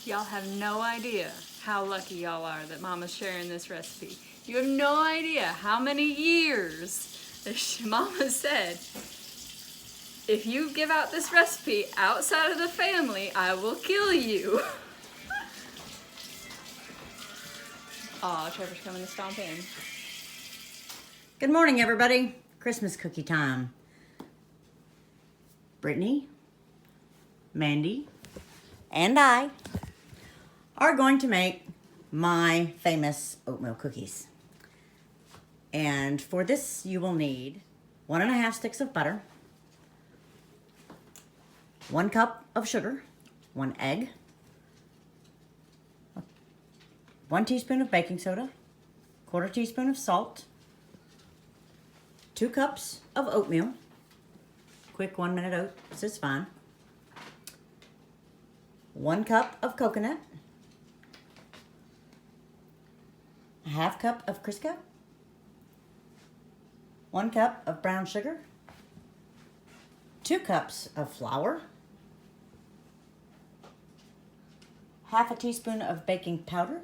Y'all have no idea how lucky y'all are that Mama's sharing this recipe. You have no idea how many years that Mama said, if you give out this recipe outside of the family, I will kill you. Aw, Trevor's coming to stomp in. Good morning, everybody. Christmas cookie time. Brittany, Mandy, and I are going to make my famous oatmeal cookies. And for this, you will need 1.5 sticks of butter, 1 cup of sugar, 1 egg, 1 teaspoon of baking soda, 1/4 teaspoon of salt, 2 cups of oatmeal. Quick 1-minute oats is fine. 1 cup of coconut, 1/2 cup of crisco, 1 cup of brown sugar, 2 cups of flour, 1/2 teaspoon of baking powder,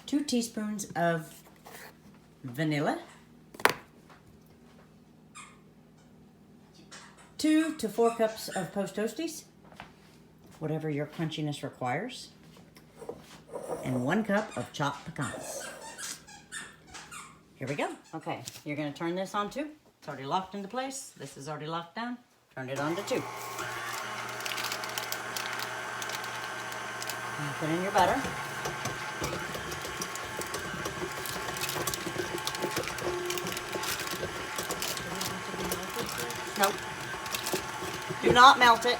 2 teaspoons of vanilla, 2 to 4 cups of post Toasties, whatever your crunchiness requires, and 1 cup of chopped pecans. Here we go. Okay, you're going to turn this on 2. It's already locked into place. This is already locked down. Turn it on to 2. And put in your butter. Nope. Do not melt it.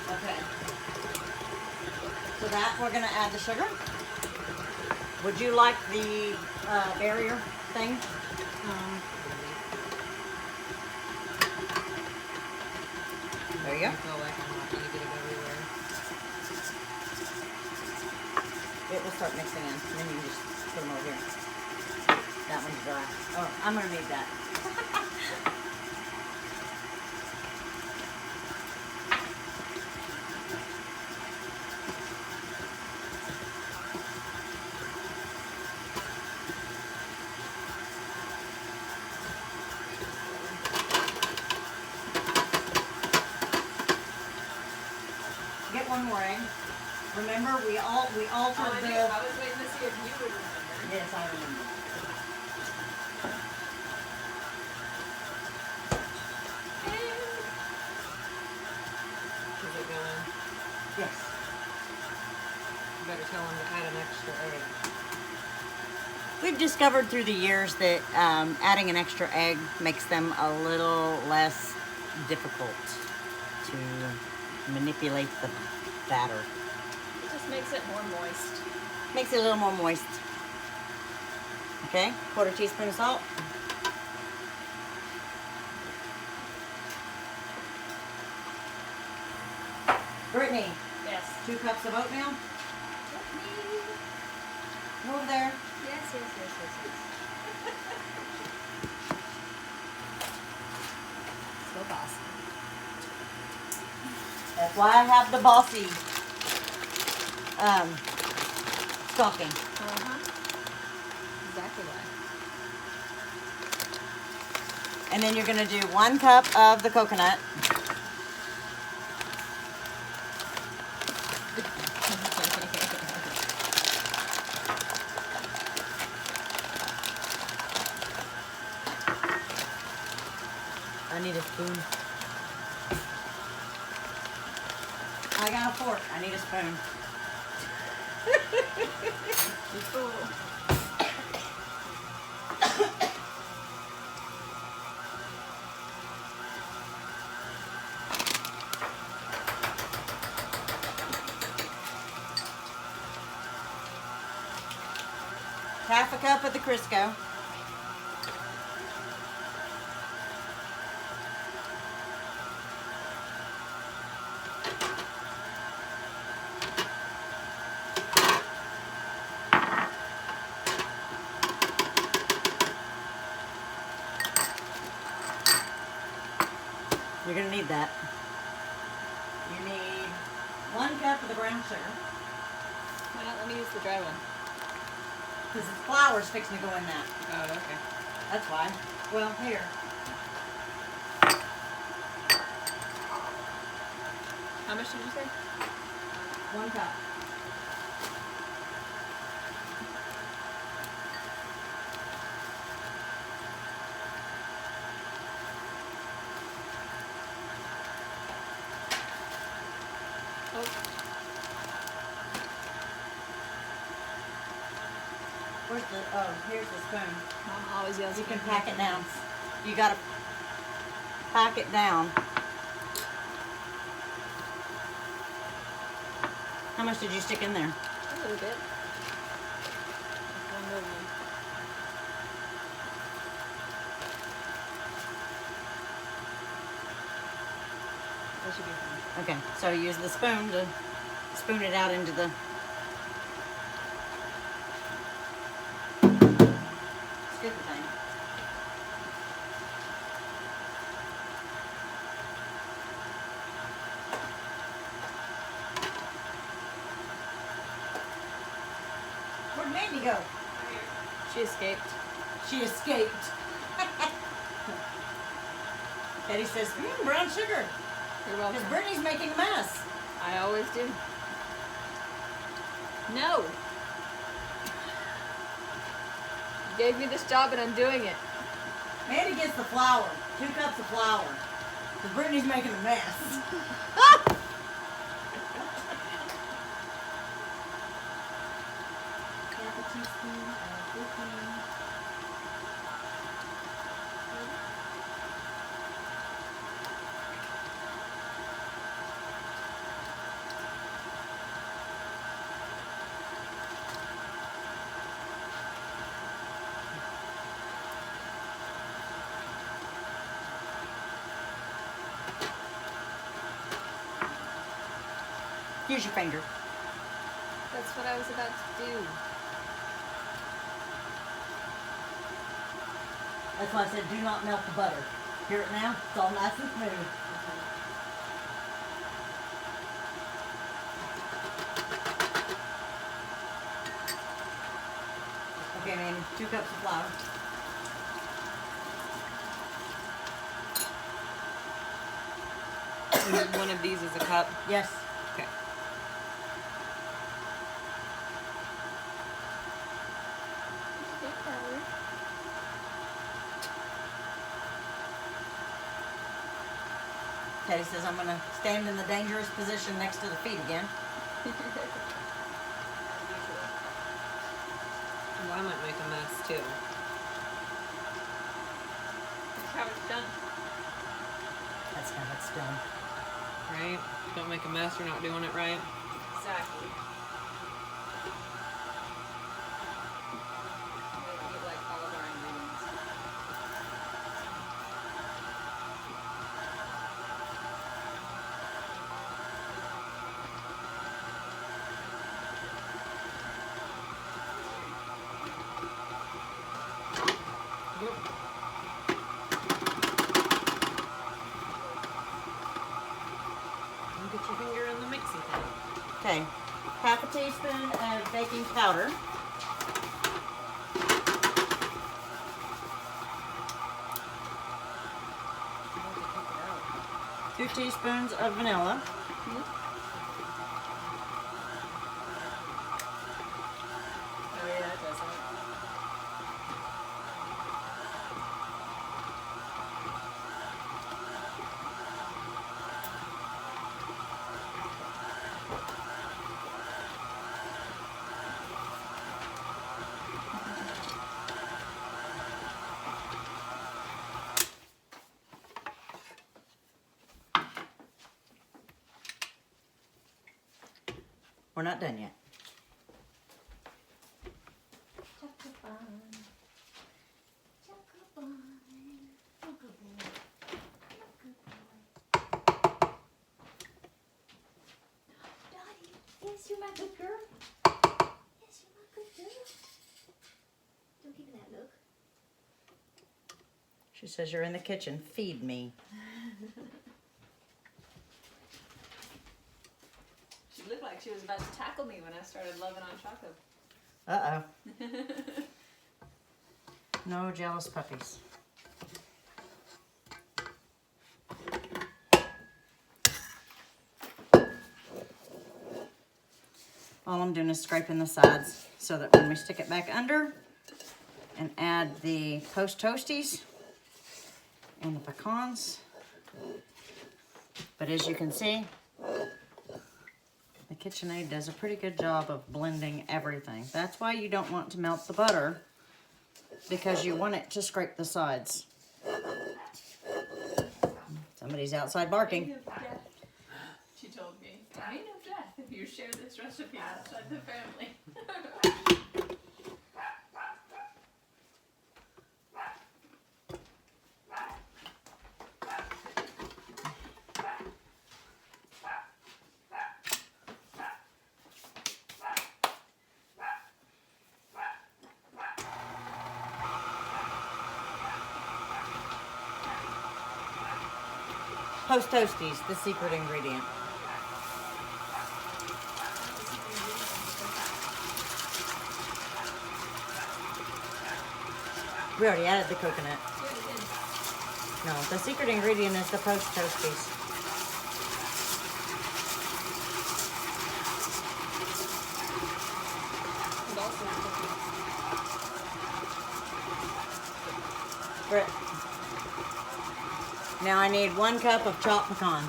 Okay. To that, we're going to add the sugar. Would you like the barrier thing? There you go. I feel like I'm not going to get it everywhere. It will start mixing in, and then you can just put them over here. That one's dry. Oh, I'm going to need that. Get 1 more egg. Remember, we altered the... I was waiting to see if you would remember. Yes, I remember. Is it going? Yes. You better tell them to add an extra egg. We've discovered through the years that adding an extra egg makes them a little less difficult to manipulate the batter. It just makes it more moist. Makes it a little more moist. Okay, 1/4 teaspoon of salt. Brittany, Yes. 2 cups of oatmeal. Over there. Yes. So bossy. That's why I have the bossy stocking. Exactly why. And then you're going to do 1 cup of the coconut. I need a spoon. I got a fork. I need a spoon. It's cool. Half a cup of the Crisco. You're gonna need that. You need 1 cup of the brown sugar. Why not let me use the dry one? Because the flour's fixing to go in that. Oh, okay. That's why. Well, here. How much did you say? 1 cup. Oh, Where's the, oh, here's the spoon. Mom always yells. You at can me. pack it down. You gotta pack it down. How much did you stick in there? A little bit. One little one. That should be fine. Okay, so use the spoon to spoon it out into the... Stupid thing. Where'd Mandy go? She escaped. She escaped. Eddie says, brown sugar. You're welcome. Because Brittany's making a mess. I always do. No. You gave me this job and I'm doing it. Mandy gets the flour. 2 cups of flour. Because Brittany's making a mess. Half a teaspoon of whipping. Use your finger. That's what I was about to do. That's why I said do not melt the butter. Hear it now? It's all nice and smooth. Okay, Mandy, 2 cups of flour. One of these is a cup. Yes. Okay. Teddy says I'm going to stand in the dangerous position next to the feet again. Well, I might make a mess too. That's how it's done. That's how it's done. Right? Don't make a mess, you're not doing it right. Exactly. We like all of our ingredients. And get your finger in the mixy thing. Okay. Half a teaspoon of baking powder. I 2 teaspoons of vanilla. Oh yeah, it does it. We're not done yet. Yes, you're my good girl. Yes, you're my good girl. Don't give me that look. She says you're in the kitchen. Feed me. She was about to tackle me when I started loving on Choco. Uh-oh. No jealous puppies. All I'm doing is scraping the sides so that when we stick it back under and add the post toasties and the pecans. But as you can see, the KitchenAid does a pretty good job of blending everything. That's why you don't want to melt the butter, because you want it to scrape the sides. Somebody's outside barking. She told me, I know death if you share this recipe outside the family. Post toasties, the secret ingredient. We already added the coconut. No, the secret ingredient is the post toasties. And also Britt. Now I need 1 cup of chopped pecans.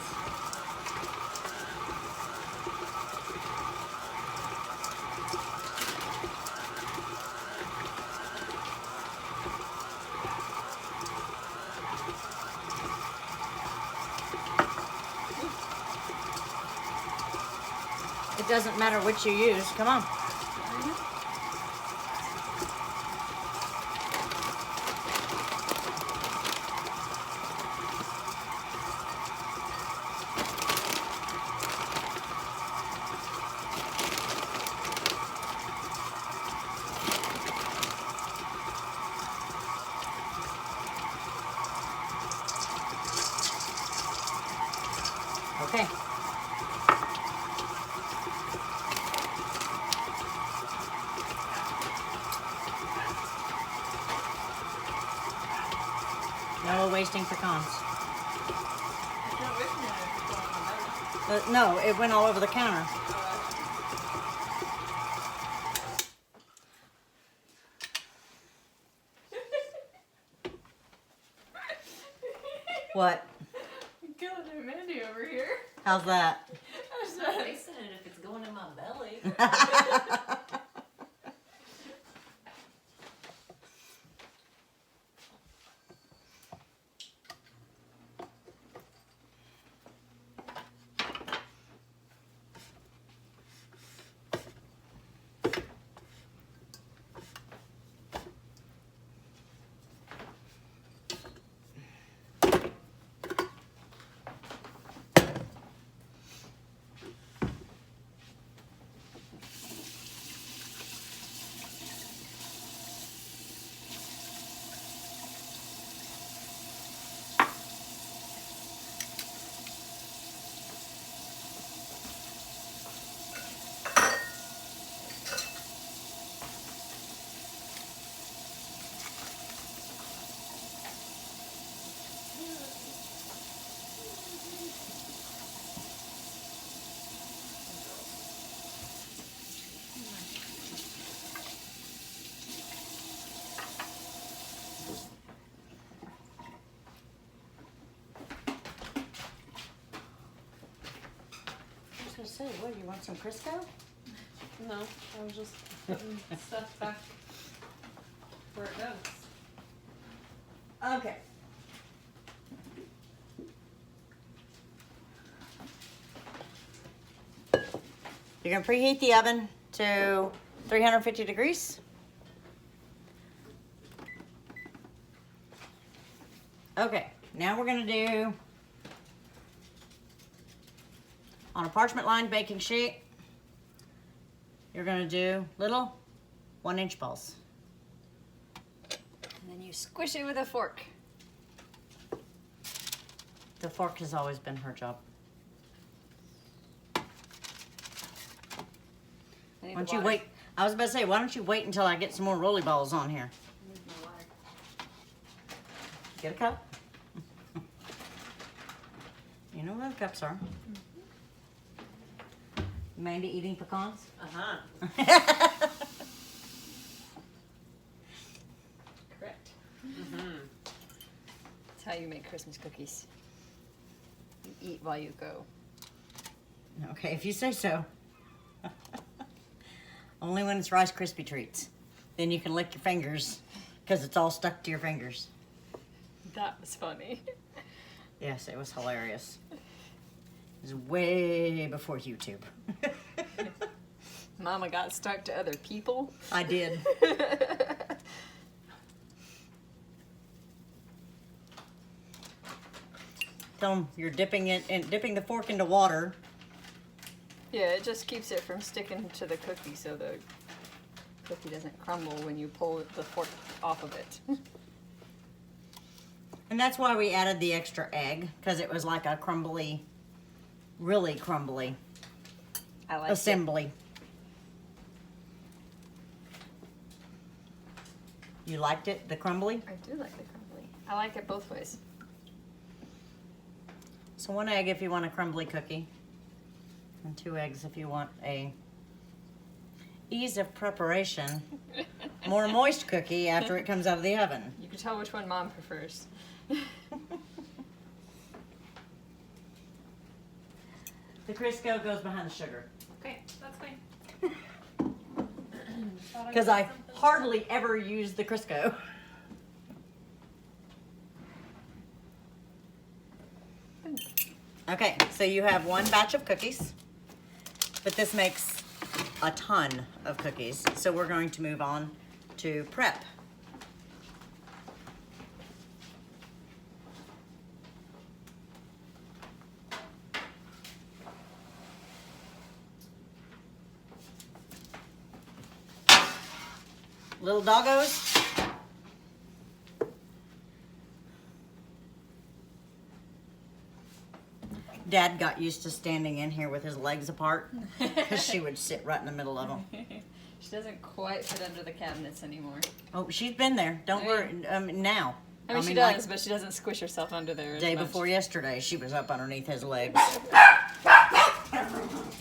It doesn't matter which you use. Come on. Okay. No wasting pecans. No, it went all over the counter. What? I'm killing it, Mandy over here. How's that? I'm wasting it if it's going in my belly. I was gonna say, what, you want some Crisco? No, I was just putting stuff back where it goes. Okay. You're gonna preheat the oven to 350 degrees. Okay, now we're gonna do, on a parchment lined baking sheet, you're gonna do little 1-inch balls. And then you squish it with a fork. The fork has always been her job. Why don't you wait? I was about to say, why don't you wait until I get some more rolly balls on here? Get a cup. You know where the cups are. Mandy eating pecans? Uh-huh. Correct. That's how you make Christmas cookies. You eat while you go. Okay, if you say so. Only when it's Rice Krispie treats. Then you can lick your fingers because it's all stuck to your fingers. That was funny. Yes, it was hilarious. It was way before YouTube. Mama got stuck to other people. I did. Tell them you're dipping it and dipping the fork into water. Yeah, it just keeps it from sticking to the cookie so the cookie doesn't crumble when you pull the fork off of it. And that's why we added the extra egg, because it was like a crumbly, really crumbly I like assembly. You liked it, the crumbly? I do like the crumbly. I like it both ways. So 1 egg if you want a crumbly cookie, and 2 eggs if you want a ease of preparation, more moist cookie after it comes out of the oven. You can tell which one Mom prefers. The Crisco goes behind the sugar. Okay, that's fine. Because I hardly ever use the Crisco. Okay, so you have 1 batch of cookies, but this makes a ton of cookies. So we're going to move on to prep. Little doggos. Dad got used to standing in here with his legs apart because she would sit right in the middle of them. She doesn't quite fit under the cabinets anymore. Oh, she's been there. Don't worry. Now. I mean, she like, does, but she doesn't squish herself under there. day as much. before yesterday, she was up underneath his legs.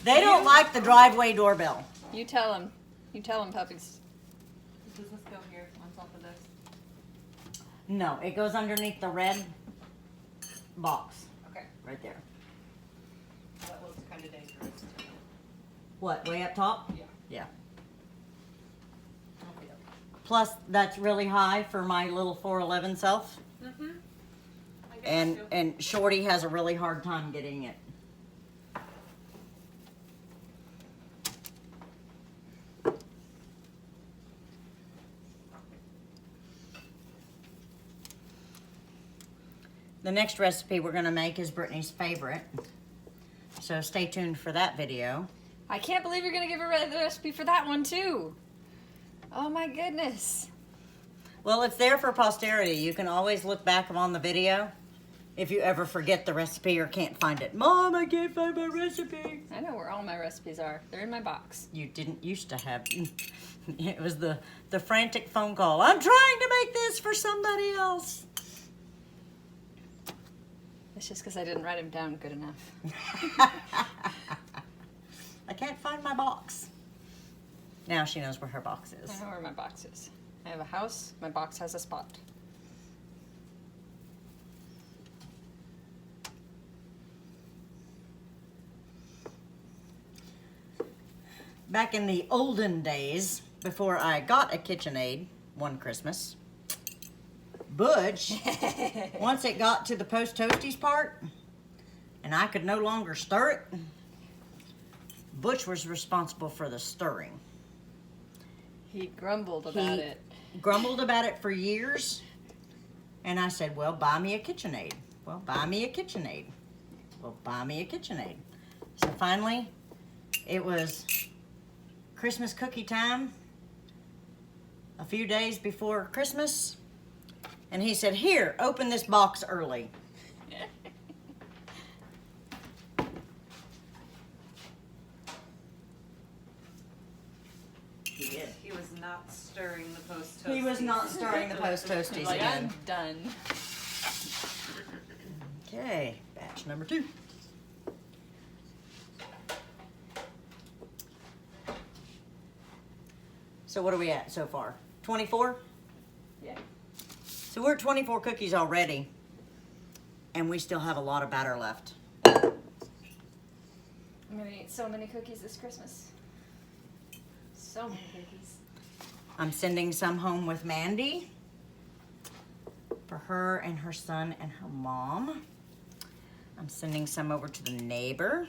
They don't like the driveway doorbell. You tell him. You tell him, puppies. Does this go here on top of this? No, it goes underneath the red box Okay. right there. That looks kind of dangerous. What, way up top? Yeah. Yeah. Okay. Plus, that's really high for my little 4'11" self. Mm-hmm. I guess And so. and Shorty has a really hard time getting it. The next recipe we're gonna make is Brittany's favorite. So stay tuned for that video. I can't believe you're going to give her the recipe for that one, too. Oh, my goodness. Well, it's there for posterity. You can always look back on the video if you ever forget the recipe or can't find it. Mom, I can't find my recipe. I know where all my recipes are. They're in my box. You didn't used to have. It was the frantic phone call. I'm trying to make this for somebody else. It's just because I didn't write them down good enough. I can't find my box. Now she knows where her box is. I know where my box is. I have a house. My box has a spot. Back in the olden days, before I got a KitchenAid one Christmas, Butch, once it got to the post Toasties part, and I could no longer stir it, Butch was responsible for the stirring. He grumbled about it. Grumbled about it for years, and I said, well, buy me a KitchenAid. Well, buy me a KitchenAid. Well, buy me a KitchenAid. So finally, it was Christmas cookie time, a few days before Christmas, and he said, here, open this box early. He did. He was not stirring the post toasties. He was not stirring the post toasties Like, again. I'm done. Okay, batch number 2. So what are we at so far? 24? Yeah. So we're at 24 cookies already, and we still have a lot of batter left. I'm gonna eat so many cookies this Christmas. So many cookies. I'm sending some home with Mandy for her and her son and her mom. I'm sending some over to the neighbor.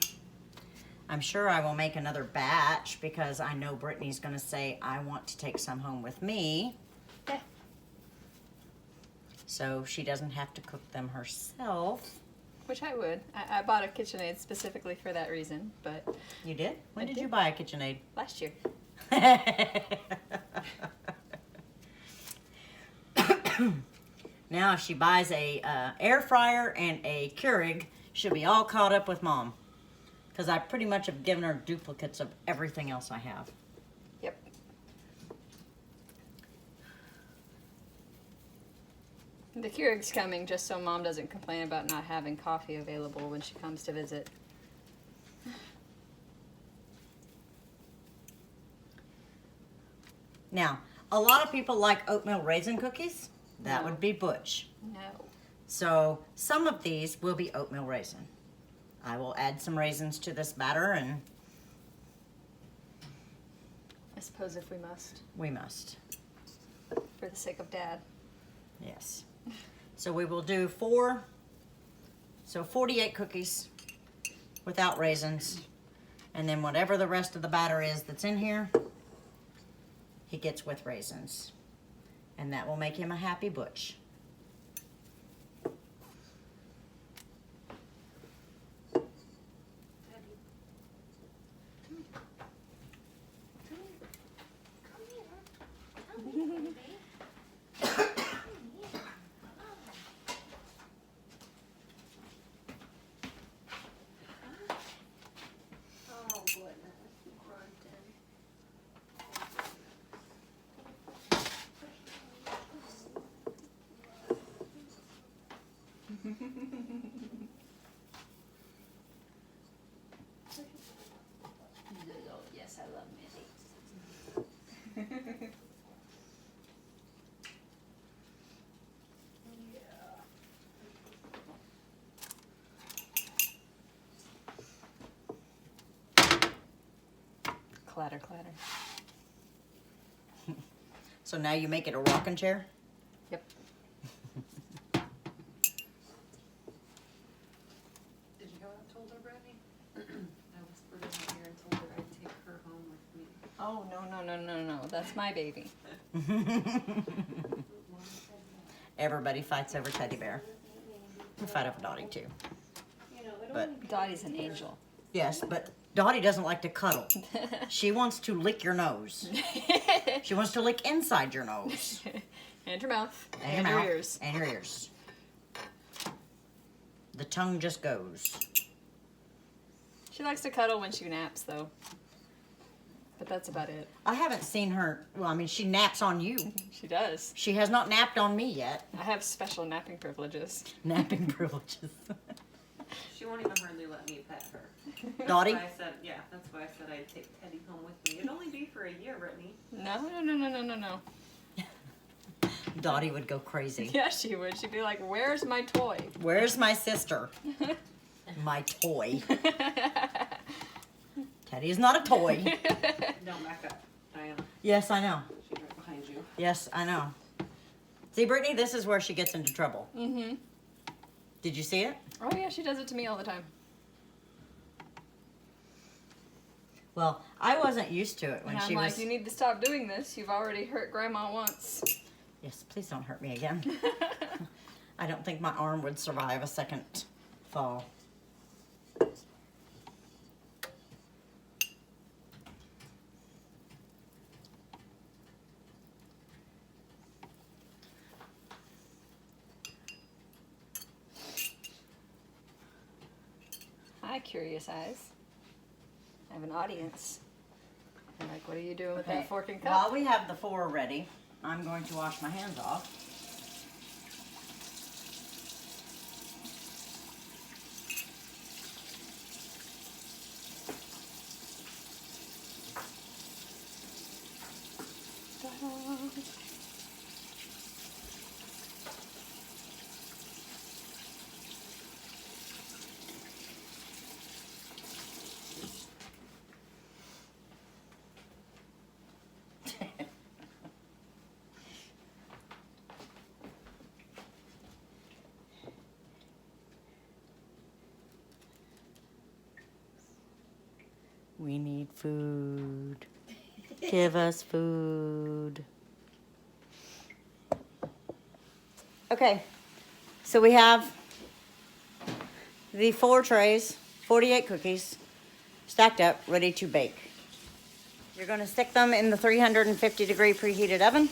I'm sure I will make another batch because I know Brittany's gonna say, I want to take some home with me. Yeah. So she doesn't have to cook them herself. Which I would. I bought a KitchenAid specifically for that reason, but You did? When I did did. you buy a KitchenAid? last year. Now if she buys a air fryer and a Keurig, she'll be all caught up with Mom. Because I pretty much have given her duplicates of everything else I have. Yep. The Keurig's coming just so Mom doesn't complain about not having coffee available when she comes to visit. Now, a lot of people like oatmeal raisin cookies. That No. would be Butch. No. So some of these will be oatmeal raisin. I will add some raisins to this batter, and I suppose if we must, we must. for the sake of Dad. Yes. So we will do 48 cookies without raisins. And then whatever the rest of the batter is that's in here, he gets with raisins. And that will make him a happy Butch. Oh, goodness. Grunting. Yes, I love Minnie. Clatter, clatter. So now you make it a rocking chair? Yep. Did you go out and told her, Brittany? I whispered in her ear and told her I'd take her home with me. Oh, no. That's my baby. Everybody fights over Teddy Bear. We fight over Dottie too. But Dottie's an angel. yes, but Dottie doesn't like to cuddle. She wants to lick your nose. She wants to lick inside your nose. And your mouth. And your mouth, ears. And your ears. The tongue just goes. She likes to cuddle when she naps, though. But that's about it. I haven't seen her, well, I mean, she naps on you. She does. She has not napped on me yet. I have special napping privileges. Napping privileges. She won't even hardly let me pet her. Dottie? That's why I said I'd take Teddy home with me. It'd only be for a year, Brittany. No. Dottie would go crazy. Yeah, she would. She'd be like, where's my toy? Where's my sister? My toy. Teddy is not a toy. Don't back up, Diana. Yes, I know. She's right behind you. Yes, I know. See, Brittany, this is where she gets into trouble. Mm-hmm. Did you see it? Oh, yeah, she does it to me all the time. Well, I wasn't used to it when And I'm she like, was... you need to stop doing this. You've already hurt Grandma once. Yes, please don't hurt me again. I don't think my arm would survive a second fall. Hi, curious eyes. I have an audience. And I Mike, what are you doing with Okay. that fork and cup? While we have the 4 ready, I'm going to wash my hands off. We need food. Give us food. Okay, so we have the 4 trays, 48 cookies, stacked up, ready to bake. You're going to stick them in the 350-degree preheated oven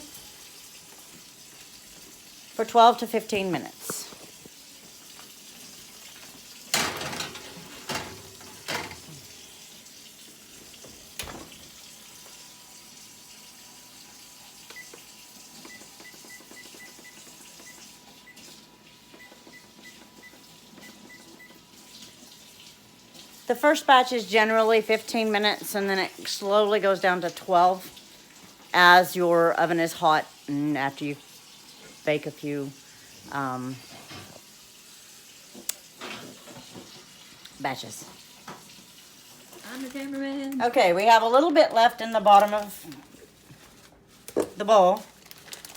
for 12 to 15 minutes. The first batch is generally 15 minutes, and then it slowly goes down to 12 as your oven is hot and after you bake a few batches. I'm the cameraman. Okay, we have a little bit left in the bottom of the bowl.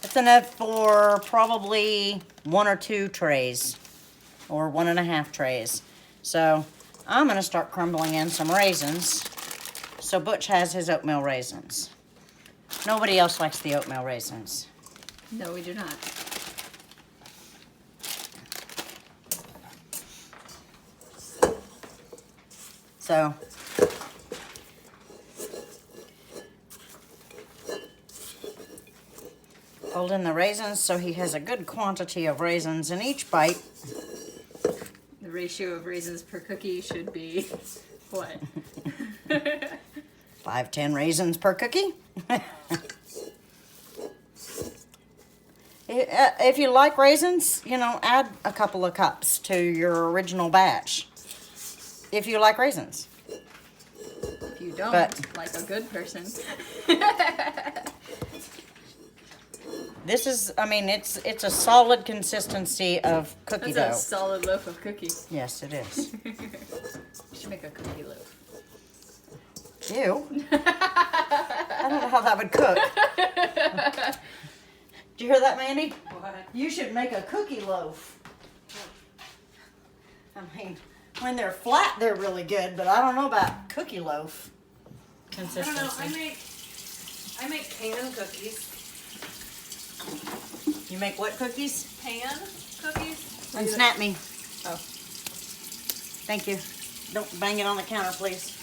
It's enough for probably 1 or 2 trays, or 1.5 trays. So I'm going to start crumbling in some raisins. So Butch has his oatmeal raisins. Nobody else likes the oatmeal raisins. No, we do not. So fold in the raisins so he has a good quantity of raisins in each bite. The ratio of raisins per cookie should be what? 5-10 raisins per cookie. If you like raisins, you know, add a couple of cups to your original batch. If you like raisins. If you don't, But- like a good person. This is, I mean, it's a solid consistency of cookie That's a dough. solid loaf of cookies. Yes, it is. You should make a cookie loaf. Ew. I don't know how that would cook. Did you hear that, Mandy? What? You should make a cookie loaf. I mean, when they're flat, they're really good, but I don't know about cookie loaf I don't know. consistency. I make pan cookies. You make what cookies? Pan cookies? And snap me. Oh. Thank you. Don't bang it on the counter, please.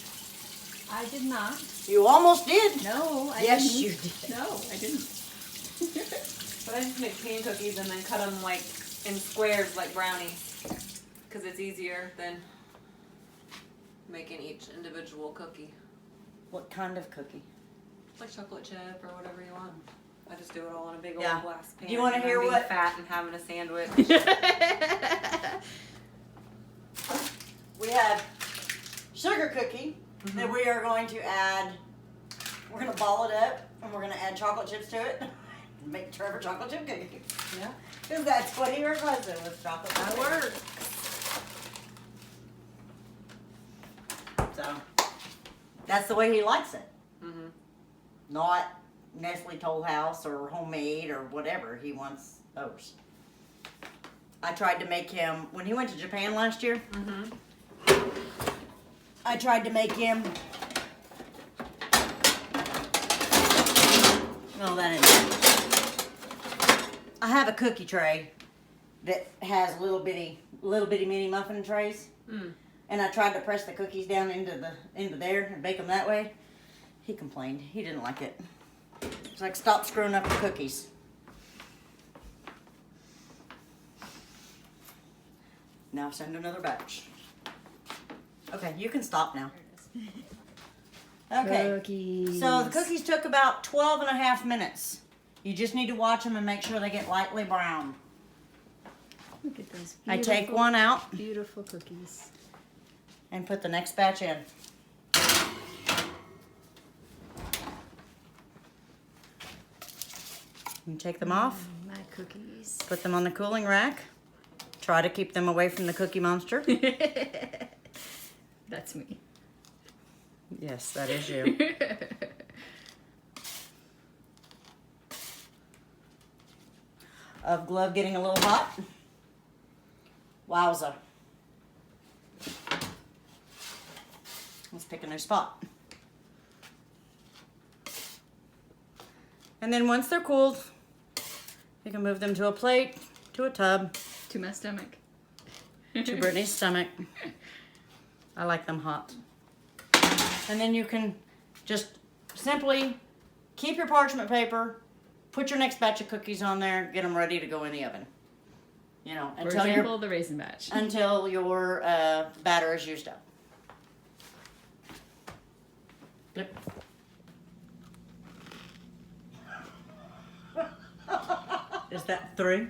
I did not. You almost did. No, I Yes, didn't. you did. No, I didn't. But I just make pan cookies and then cut them like in squares like brownies. Because it's easier than making each individual cookie. What kind of cookie? Like chocolate chip or whatever you want. I just do it all in a big Yeah. old glass pan. Do you wanna and hear I'm being what- fat and having a sandwich. We have sugar cookie that we are going to add. We're going to ball it up and we're going to add chocolate chips to it. Make Trevor chocolate chip cookie. Yeah. Because that's what he requested, was chocolate chip That cookie. works. So that's the way he likes it. Mhm. Not Nestle Toll House or homemade or whatever. He wants those. I tried to make him, when he went to Japan last year, Mhm. I tried to make him. No, that isn't. I have a cookie tray that has little bitty mini muffin trays, and I tried to press the cookies down into there and bake them that way. He complained. He didn't like it. It's like, stop screwing up the cookies. Now send another batch. Okay, you can stop now. Okay. Cookies. So the cookies took about 12 and a half minutes. You just need to watch them and make sure they get lightly brown. Look at those. I take one out Beautiful cookies. and put the next batch in. You take them off, My cookies. put them on the cooling rack. Try to keep them away from the Cookie Monster. That's me. Yes, that is you. Of glove getting a little hot. Wowza. Let's pick a new spot. And then once they're cooled, you can move them to a plate, to a tub, To my stomach. to Brittany's stomach. I like them hot. And then you can just simply keep your parchment paper, put your next batch of cookies on there, get them ready to go in the oven. You know, For example, the raisin batch. until your batter is used up. Flip. Is that 3?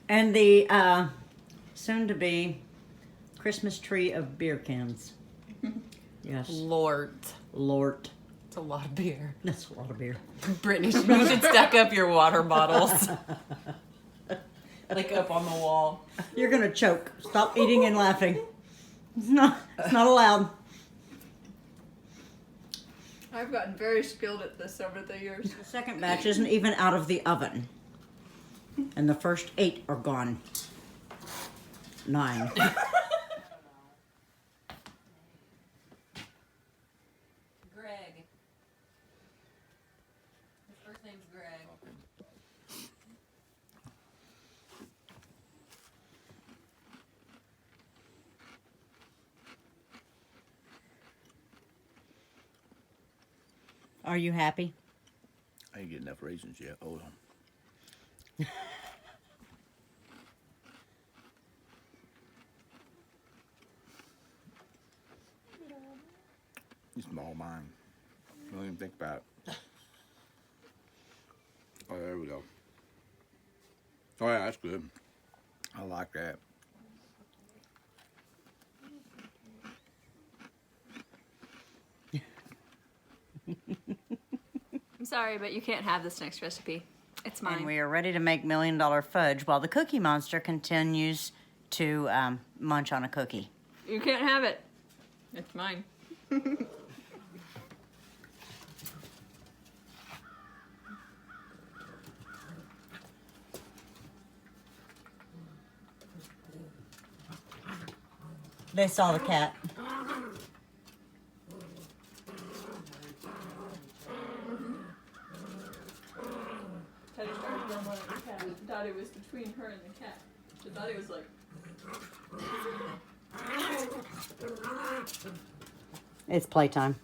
And the soon-to-be Christmas tree of beer cans. Yes, Lord. Lord. It's a lot of beer. That's a lot of beer. Brittany, you should stack up your water bottles. Like up on the wall. You're gonna choke. Stop eating and laughing. It's not allowed. I've gotten very skilled at this over the years. The second batch isn't even out of the oven. And the first 8 are gone. 9. Greg. His first name's Greg. Are you happy? I ain't get enough raisins yet. Hold on. You small mine. Don't even think about it. Oh, there we go. Oh yeah, that's good. I like that. I'm sorry, but you can't have this next recipe. It's mine. And we are ready to make $1 Million Fudge while the Cookie Monster continues to munch on a cookie. You can't have it. It's mine. They saw the cat. Teddy started grumbling at the cat. Dottie was between her and the cat. So Dottie was like, It's playtime.